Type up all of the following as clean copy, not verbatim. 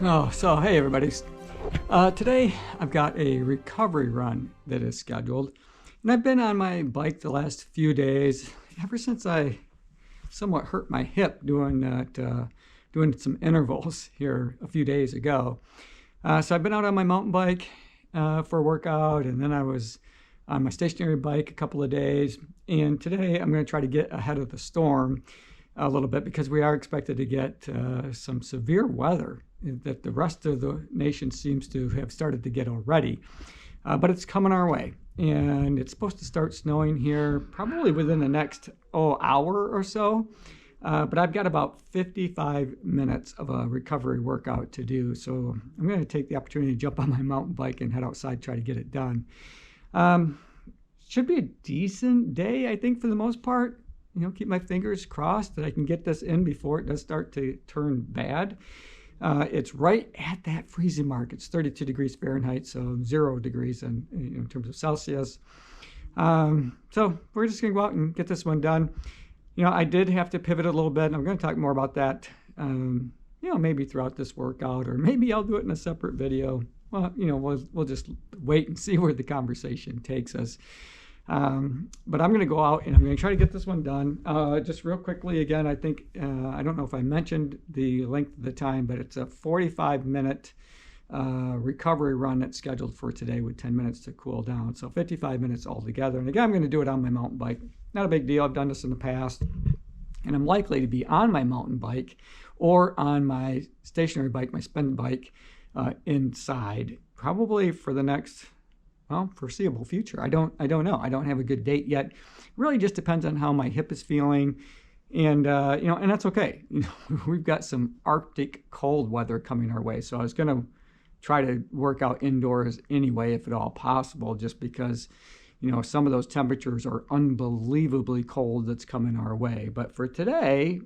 So hey everybody. Today I've got a recovery run that is scheduled, and I've been on my bike the last few days ever since I somewhat hurt my hip doing some intervals here a few days ago. So I've been out on my mountain bike for a workout, and then I was on my stationary bike a couple of days, and today I'm going to try to get ahead of the storm a little bit because we are expected to get some severe weather that the rest of the nation seems to have started to get already. But it's coming our way, and it's supposed to start snowing here probably within the next hour or so. But I've got about 55 minutes of a recovery workout to do, so I'm going to take the opportunity to jump on my mountain bike and head outside, try to get it done. Should be a decent day, I think, for the most part. You know, keep my fingers crossed that I can get this in before it does start to turn bad. It's right at that freezing mark. It's 32 degrees Fahrenheit, so 0 degrees in terms of Celsius. So we're just going to go out and get this one done. You know, I did have to pivot a little bit, and I'm going to talk more about that, you know, maybe throughout this workout, or maybe I'll do it in a separate video. Well, you know, we'll just wait and see where the conversation takes us. But I'm going to go out and I'm going to try to get this one done. Just real quickly, again, I think, I don't know if I mentioned the length of the time, but it's a 45-minute recovery run that's scheduled for today with 10 minutes to cool down. So 55 minutes altogether. And again, I'm going to do it on my mountain bike. Not a big deal. I've done this in the past. And I'm likely to be on my mountain bike or on my stationary bike, my spin bike, inside, probably for the next, well, foreseeable future. I don't know. I don't have a good date yet. It really just depends on how my hip is feeling. And, you know, and that's okay. You know, we've got some Arctic cold weather coming our way. So I was going to try to work out indoors anyway, if at all possible, just because, you know, some of those temperatures are unbelievably cold that's coming our way. But for today,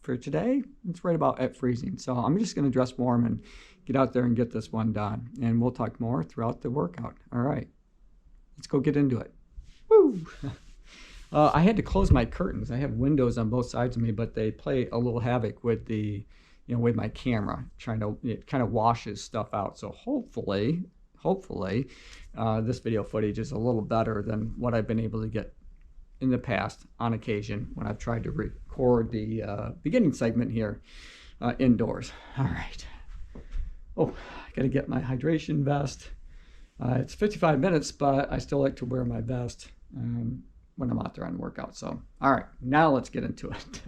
it's right about at freezing. So I'm just going to dress warm and get out there and get this one done. And we'll talk more throughout the workout. All right, let's go get into it. Woo! I had to close my curtains. I have windows on both sides of me, but they play a little havoc with the, you know, with my camera, it kind of washes stuff out. So hopefully, this video footage is a little better than what I've been able to get in the past on occasion when I've tried to record the beginning segment here indoors. All right. Oh, I got to get my hydration vest. It's 55 minutes, but I still like to wear my vest when I'm out there on the workout. So, all right, now let's get into it.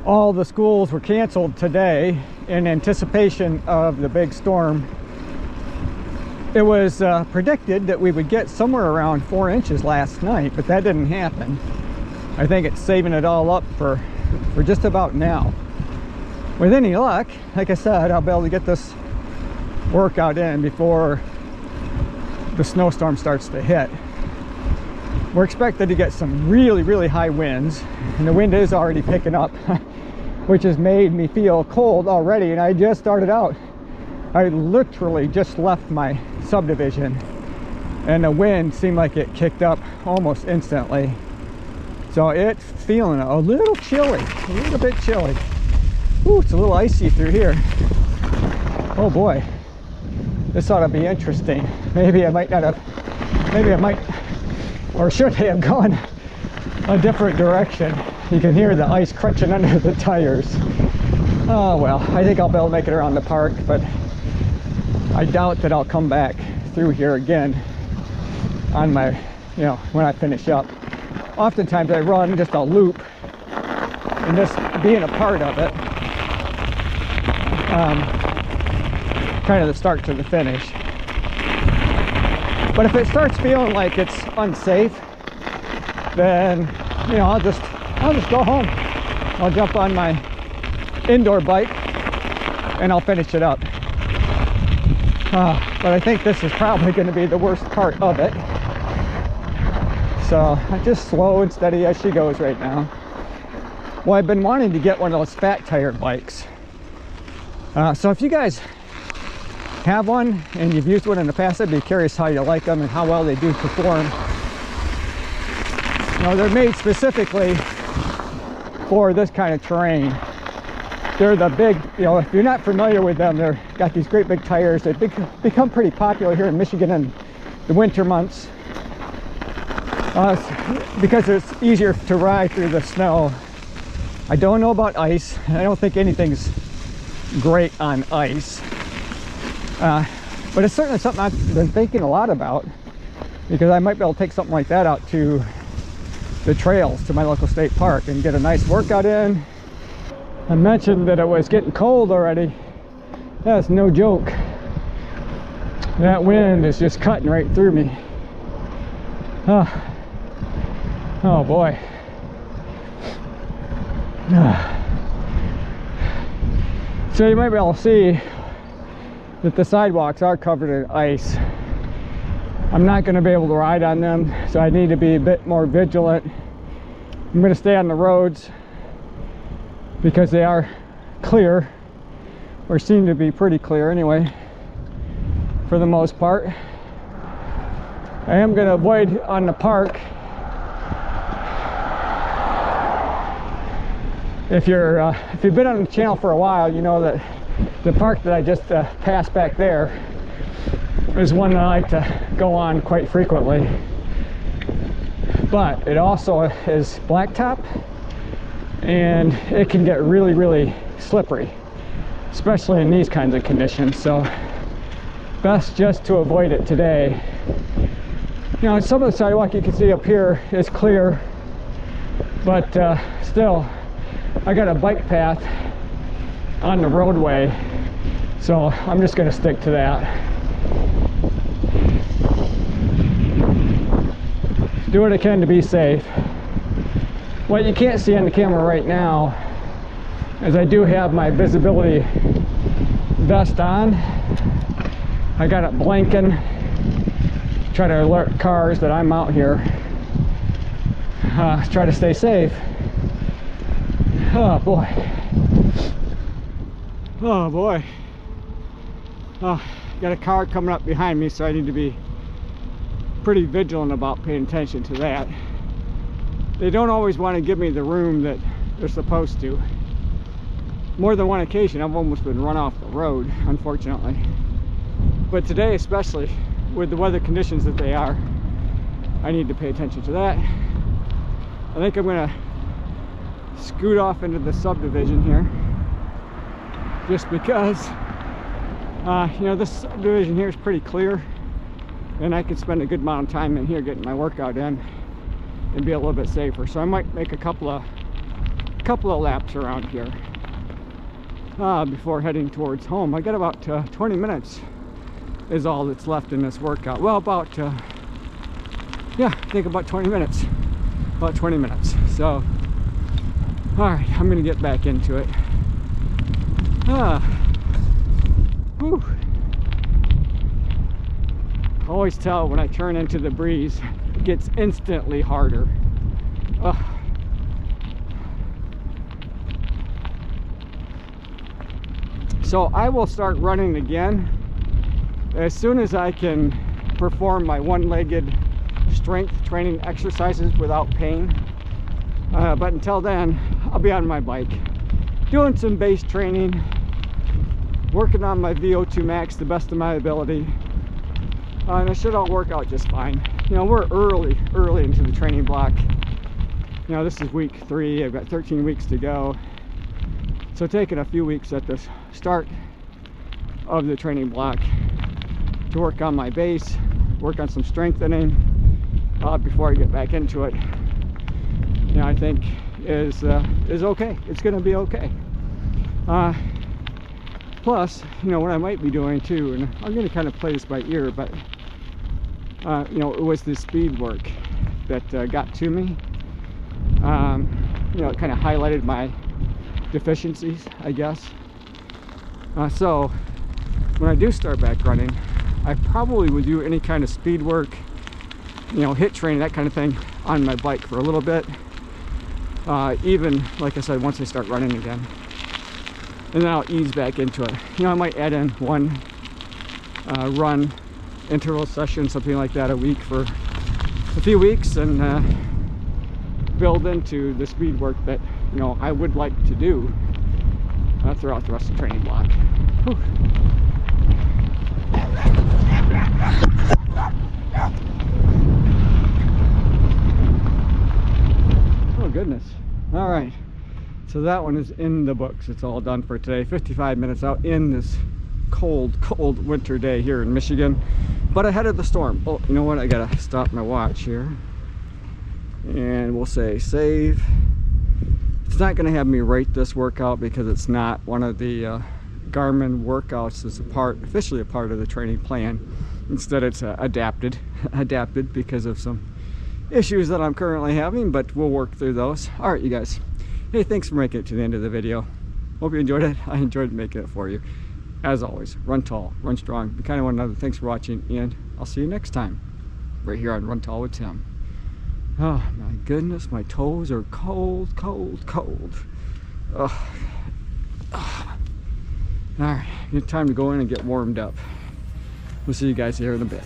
All the schools were canceled today in anticipation of the big storm. It was predicted that we would get somewhere around 4 inches last night, but that didn't happen. I think it's saving it all up for just about now. With any luck, like I said, I'll be able to get this workout in before the snowstorm starts to hit. We're expected to get some really, really high winds, and the wind is already picking up, which has made me feel cold already. And I just started out. I literally just left my subdivision, and the wind seemed like it kicked up almost instantly. So it's feeling a little chilly, a little bit chilly. Ooh, it's a little icy through here. Oh boy, this ought to be interesting. Maybe I might, or should I have gone a different direction. You can hear the ice crunching under the tires. Oh well, I think I'll be able to make it around the park, but I doubt that I'll come back through here again on my, you know, when I finish up. Oftentimes I run just a loop, and this being a part of it, kind of the start to the finish. But if it starts feeling like it's unsafe, then, you know, I'll just go home. I'll jump on my indoor bike and I'll finish it up. But I think this is probably going to be the worst part of it. So just slow and steady as she goes right now. Well, I've been wanting to get one of those fat tire bikes. So if you guys have one and you've used one in the past, I'd be curious how you like them and how well they do perform. You know, they're made specifically for this kind of terrain. They're the big, you know, if you're not familiar with them, they're got these great big tires. They've become pretty popular here in Michigan in the winter months because it's easier to ride through the snow. I don't know about ice. I don't think anything's great on ice. But it's certainly something I've been thinking a lot about, because I might be able to take something like that out to the trails, to my local state park, and get a nice workout in. I mentioned that it was getting cold already. That's no joke. That wind is just cutting right through me. Oh boy. So you might be able to see that the sidewalks are covered in ice. I'm not going to be able to ride on them, so I need to be a bit more vigilant. I'm going to stay on the roads because they are clear, or seem to be pretty clear anyway, for the most part. I am going to avoid on the park. If you've been on the channel for a while, you know that the park that I just passed back there is one that I like to go on quite frequently. But it also is blacktop, and it can get really, really slippery, especially in these kinds of conditions. So best just to avoid it today. You know, some of the sidewalk you can see up here is clear, but still, I got a bike path on the roadway, so I'm just going to stick to that. Do what I can to be safe. What you can't see on the camera right now is I do have my visibility vest on. I got it blinking, try to alert cars that I'm out here. Try to stay safe. Oh boy. Oh boy. Oh, got a car coming up behind me, so I need to be pretty vigilant about paying attention to that. They don't always want to give me the room that they're supposed to. More than one occasion I've almost been run off the road, unfortunately. But today, especially with the weather conditions that they are, I need to pay attention to that. I think I'm gonna scoot off into the subdivision here, just because you know, this subdivision here is pretty clear, and I could spend a good amount of time in here getting my workout in and be a little bit safer. So I might make a couple of laps around here before heading towards home. I got about 20 minutes is all that's left in this workout. Well, about yeah, I think about 20 minutes. About 20 minutes. So all right, I'm gonna get back into it. Whew. Always tell when I turn into the breeze, it gets instantly harder. So I will start running again as soon as I can perform my one-legged strength training exercises without pain. But until then, I'll be on my bike doing some base training, working on my VO2 max the best of my ability, and it should all work out just fine. You know, we're early into the training block. You know, this is week 3. I've got 13 weeks to go, so taking a few weeks at the start of the training block to work on my base, work on some strengthening before I get back into it, you know, I think is okay. It's gonna be okay. Plus, you know, what I might be doing too, and I'm gonna kind of play this by ear, but you know, it was the speed work that got to me. You know, it kind of highlighted my deficiencies, I guess. So when I do start back running, I probably would do any kind of speed work, you know, hit training, that kind of thing on my bike for a little bit. Even, like I said, once I start running again. And then I'll ease back into it. You know, I might add in one run interval session, something like that, a week for a few weeks, and build into the speed work that, you know, I would like to do throughout the rest of the training block. Whew. Oh goodness. All right, so that one is in the books. It's all done for today. 55 minutes out in this cold winter day here in Michigan, but ahead of the storm. Oh, you know what, I gotta stop my watch here, and we'll say save. It's not going to have me rate this workout because it's not one of the Garmin workouts that's officially a part of the training plan. Instead, it's adapted because of some issues that I'm currently having, but we'll work through those. All right, you guys. Hey, thanks for making it to the end of the video. Hope you enjoyed it. I enjoyed making it for you. As always, run tall, run strong, be kind to one another. Thanks for watching, and I'll see you next time right here on Run Tall with Tim. Oh my goodness, my toes are cold. Oh. All right, it's time to go in and get warmed up. We'll see you guys here in a bit.